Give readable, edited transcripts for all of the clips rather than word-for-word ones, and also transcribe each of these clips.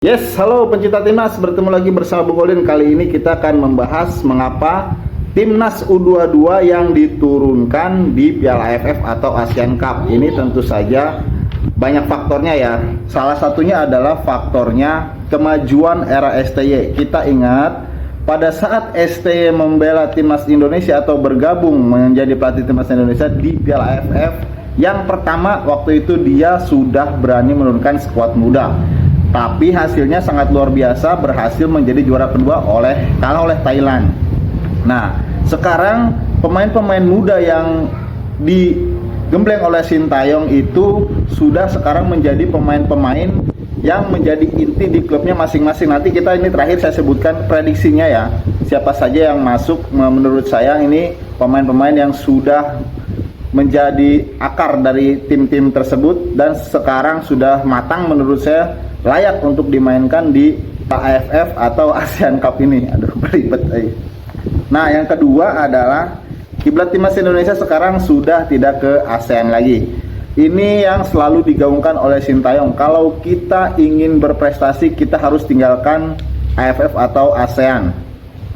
Yes, halo pencinta timnas, bertemu lagi bersama Bung Olin. Kali ini kita akan membahas mengapa timnas U22 yang diturunkan di Piala AFF atau Asian Cup. Ini tentu saja banyak faktornya ya. Salah satunya adalah faktornya kemajuan era STY. Kita ingat pada saat STY membela timnas Indonesia atau bergabung menjadi pelatih timnas Indonesia di Piala AFF, yang pertama waktu itu dia sudah berani menurunkan skuad muda. Tapi hasilnya sangat luar biasa, berhasil menjadi juara kedua kalah oleh Thailand. Nah, sekarang pemain-pemain muda yang digembleng oleh Sintayong itu sudah sekarang menjadi pemain-pemain yang menjadi inti di klubnya masing-masing. Nanti kita ini terakhir saya sebutkan prediksinya ya. Siapa saja yang masuk, menurut saya ini pemain-pemain yang sudah menjadi akar dari tim-tim tersebut dan sekarang sudah matang menurut saya, layak untuk dimainkan di AFF atau Asian Cup ini. Aduh, beribet. Nah, yang kedua adalah kiblat timnas Indonesia sekarang sudah tidak ke ASEAN lagi. Ini yang selalu digaungkan oleh Sintayong. Kalau kita ingin berprestasi, kita harus tinggalkan AFF atau ASEAN.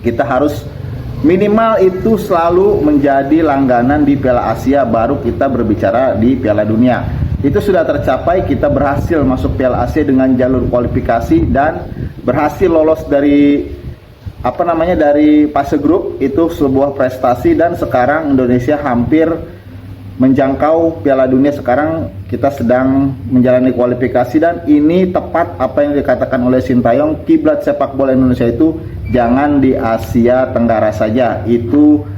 Kita harus minimal itu selalu menjadi langganan di Piala Asia, baru kita berbicara di Piala Dunia. Itu sudah tercapai, kita berhasil masuk Piala Asia dengan jalur kualifikasi dan berhasil lolos dari dari fase grup. Itu sebuah prestasi dan sekarang Indonesia hampir menjangkau Piala Dunia. Sekarang kita sedang menjalani kualifikasi dan ini tepat apa yang dikatakan oleh Sintayong, kiblat sepak bola Indonesia itu jangan di Asia Tenggara saja. Itu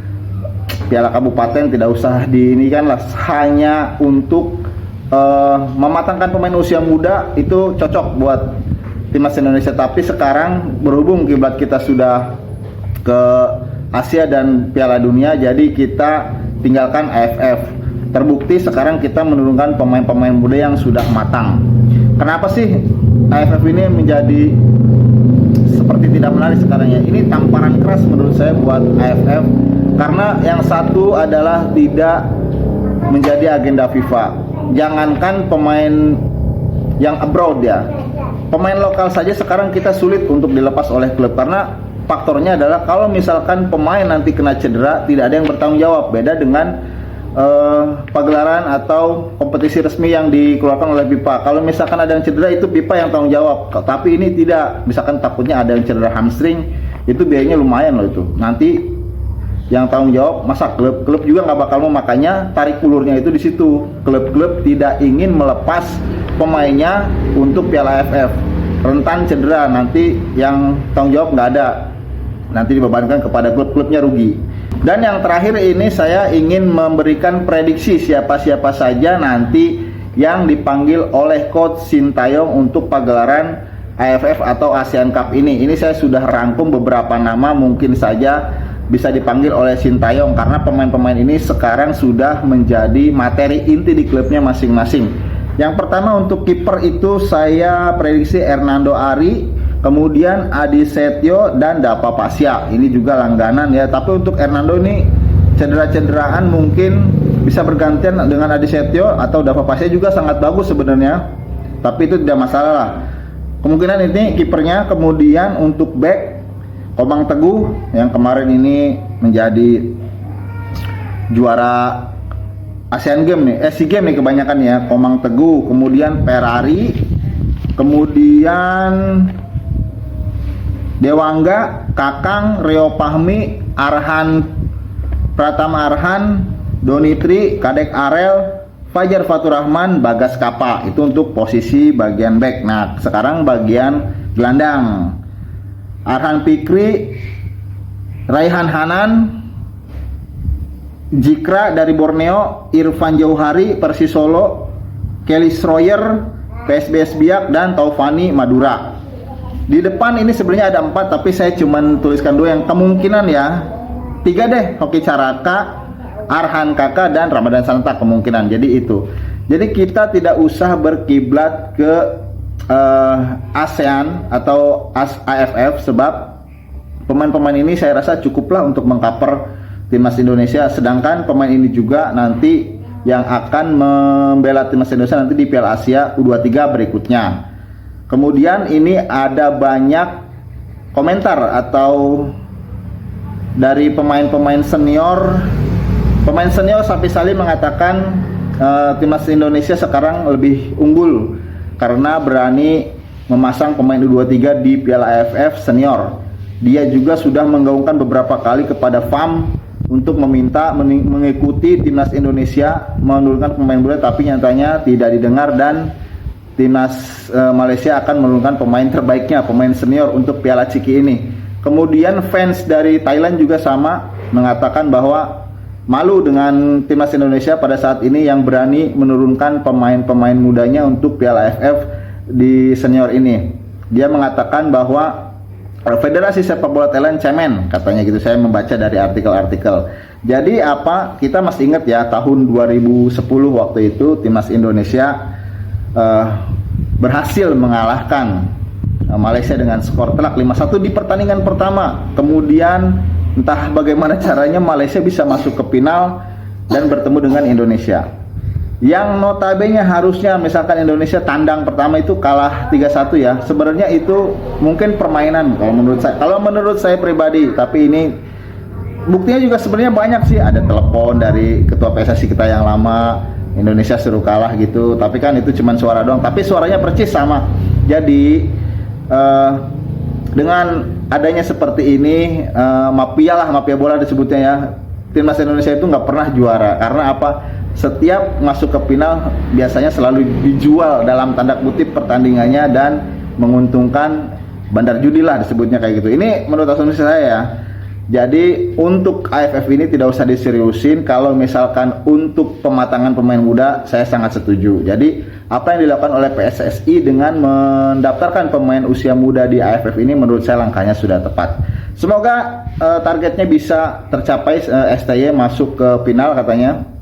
Piala Kabupaten tidak usah diinikan lah, hanya untuk mematangkan pemain usia muda itu cocok buat timnas Indonesia. Tapi sekarang berhubung kiblat kita sudah ke Asia dan Piala Dunia, jadi kita tinggalkan AFF. Terbukti sekarang kita menurunkan pemain-pemain muda yang sudah matang. Kenapa sih AFF ini menjadi seperti tidak menarik sekarang ya? Ini tamparan keras menurut saya buat AFF, karena yang satu adalah tidak menjadi agenda FIFA. Jangankan pemain yang abroad ya, pemain lokal saja sekarang kita sulit untuk dilepas oleh klub, karena faktornya adalah kalau misalkan pemain nanti kena cedera, tidak ada yang bertanggung jawab. Beda dengan pagelaran atau kompetisi resmi yang dikeluarkan oleh FIFA. Kalau misalkan ada yang cedera, itu FIFA yang tanggung jawab. Tapi ini tidak, misalkan takutnya ada yang cedera hamstring, itu biayanya lumayan loh itu. Nanti yang tanggung jawab masa klub juga nggak bakal mau. Makanya tarik ulurnya itu di situ. Klub-klub tidak ingin melepas pemainnya untuk Piala AFF. Rentan cedera, nanti yang tanggung jawab nggak ada, nanti dibebankan kepada klub-klubnya, rugi. Dan yang terakhir ini saya ingin memberikan prediksi siapa-siapa saja nanti yang dipanggil oleh Coach Sintayong untuk pagelaran AFF atau Asian Cup ini. Ini saya sudah rangkum beberapa nama, mungkin saja bisa dipanggil oleh Sintayong karena pemain-pemain ini sekarang sudah menjadi materi inti di klubnya masing-masing. Yang pertama untuk kiper itu saya prediksi Hernando Ari, kemudian Adi Setio dan Dapa Pasya. Ini juga langganan ya, tapi untuk Hernando ini cedera-cederaan mungkin bisa bergantian dengan Adi Setio atau Dapa Pasya juga sangat bagus sebenarnya. Tapi itu tidak masalah lah. Kemungkinan ini kipernya. Kemudian untuk back Komang Teguh yang kemarin ini menjadi juara Asian Games nih, SEA Games nih kebanyakan ya, Komang Teguh, kemudian Ferrari, kemudian Dewangga, Kakang, Rio Pahmi, Arhan, Pratama Arhan, Donitri, Kadek Arel, Fajar Faturrahman, Bagas Kapa. Itu untuk posisi bagian back. Nah, sekarang bagian gelandang. Arhan Fikri, Raihan Hanan, Jikra dari Borneo, Irfan Jauhari Persis Solo, Kelly Schroyer PSBS Biak, dan Taufani Madura. Di depan ini sebenarnya ada 4, tapi saya cuma tuliskan 2 yang kemungkinan ya. 3 deh, Hoki Caraka, Arhan Kaka, dan Ramadan Sananta kemungkinan. Jadi itu. Jadi kita tidak usah berkiblat ke ASEAN atau AFF, sebab pemain-pemain ini saya rasa cukuplah untuk mengcover timnas Indonesia. Sedangkan pemain ini juga nanti yang akan membela timnas Indonesia nanti di Piala Asia U23 berikutnya. Kemudian ini ada banyak komentar atau dari pemain-pemain senior. Pemain senior Sapi Salih mengatakan timnas Indonesia sekarang lebih unggul karena berani memasang pemain U23 di Piala AFF senior. Dia juga sudah menggaungkan beberapa kali kepada FAM untuk meminta mengikuti timnas Indonesia menurunkan pemain muda, tapi nyatanya tidak didengar dan timnas Malaysia akan menurunkan pemain terbaiknya, pemain senior untuk Piala Ciki ini. Kemudian fans dari Thailand juga sama mengatakan bahwa malu dengan timnas Indonesia pada saat ini yang berani menurunkan pemain-pemain mudanya untuk Piala AFF di senior ini. Dia mengatakan bahwa Federasi Sepak Bola Thailand cemen, katanya gitu. Saya membaca dari artikel-artikel. Jadi apa? Kita masih ingat ya, tahun 2010 waktu itu timnas Indonesia berhasil mengalahkan Malaysia dengan skor telak 5-1 di pertandingan pertama. Kemudian entah bagaimana caranya Malaysia bisa masuk ke final dan bertemu dengan Indonesia. Yang notabene harusnya misalkan Indonesia tandang pertama itu kalah 3-1 ya. Sebenarnya itu mungkin permainan kalau menurut saya. Kalau menurut saya pribadi, tapi ini buktinya juga sebenarnya banyak sih. Ada telepon dari ketua PSSI kita yang lama, Indonesia suruh kalah gitu. Tapi kan itu cuma suara doang, tapi suaranya percis sama. Jadi dengan adanya seperti ini, mafia bola disebutnya ya, timnas Indonesia itu nggak pernah juara. Karena apa? Setiap masuk ke final biasanya selalu dijual dalam tanda kutip pertandingannya dan menguntungkan bandar judi lah disebutnya kayak gitu. Ini menurut asumsi saya ya. Jadi untuk AFF ini tidak usah diseriusin. Kalau misalkan untuk pematangan pemain muda, saya sangat setuju. Jadi apa yang dilakukan oleh PSSI dengan mendaftarkan pemain usia muda di AFF ini menurut saya langkahnya sudah tepat. Semoga targetnya bisa tercapai, STY masuk ke final katanya.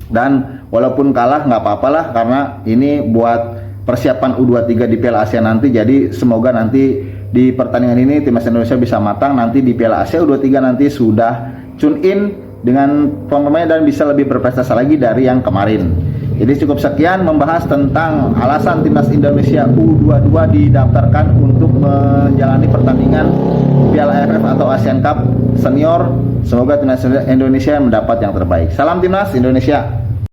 Dan walaupun kalah nggak apa-apalah, karena ini buat persiapan U23 di Piala Asia nanti. Jadi semoga nanti di pertandingan ini timnas Indonesia bisa matang, nanti di Piala Asia U23 nanti sudah tune in dengan pemain dan bisa lebih berprestasi lagi dari yang kemarin. Jadi cukup sekian membahas tentang alasan timnas Indonesia U22 didaftarkan untuk menjalani pertandingan Piala AFF atau Asian Cup senior. Semoga timnas Indonesia mendapat yang terbaik. Salam timnas Indonesia.